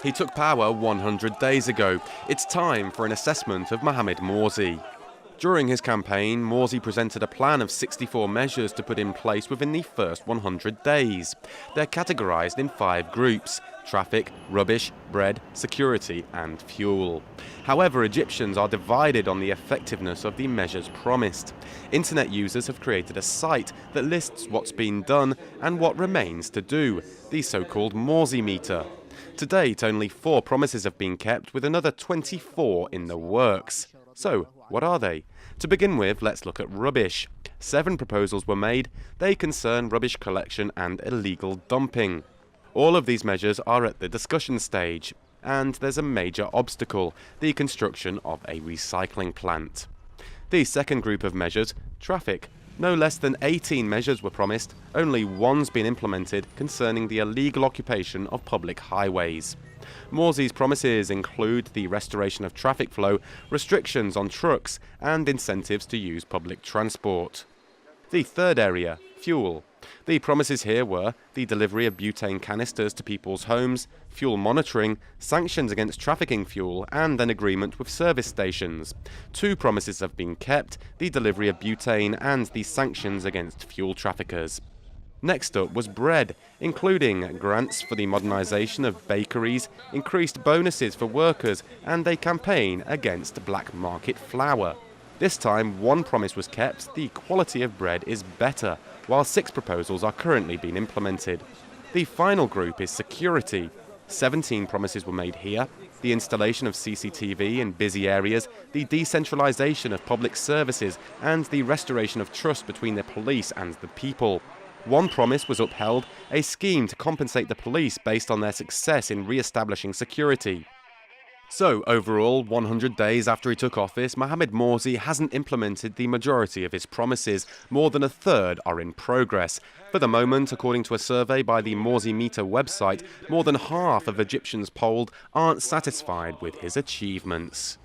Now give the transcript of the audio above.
He took power 100 days ago. It's time for an assessment of Mohamed Moursi. During his campaign, Moursi presented a plan of 64 measures to put in place within the first 100 days. They're categorised in 5 groups: traffic, rubbish, bread, security and fuel. However, Egyptians are divided on the effectiveness of the measures promised. Internet users have created a site that lists what's been done and what remains to do, the so-called Moursi meter. To date, only 4 promises have been kept, with another 24 in the works. So, what are they? To begin with, let's look at rubbish. 7 proposals were made. They concern rubbish collection and illegal dumping. All of these measures are at the discussion stage, and there's a major obstacle: the construction of a recycling plant. The second group of measures, traffic. No less than 18 measures were promised. Only one's been implemented, concerning the illegal occupation of public highways. Moursi's promises include the restoration of traffic flow, restrictions on trucks, and incentives to use public transport. The third area, fuel. The promises here were the delivery of butane canisters to people's homes, fuel monitoring, sanctions against trafficking fuel, and an agreement with service stations. 2 promises have been kept: the delivery of butane and the sanctions against fuel traffickers. Next up was bread, including grants for the modernisation of bakeries, increased bonuses for workers, and a campaign against black market flour. This time, 1 promise was kept: the quality of bread is better, while 6 proposals are currently being implemented. The final group is security. 17 promises were made here: the installation of CCTV in busy areas, the decentralisation of public services, and the restoration of trust between the police and the people. 1 promise was upheld: a scheme to compensate the police based on their success in re-establishing security. So, overall, 100 days after he took office, Mohamed Moursi hasn't implemented the majority of his promises. More than a third are in progress. For the moment, according to a survey by the Moursi Meter website, more than half of Egyptians polled aren't satisfied with his achievements.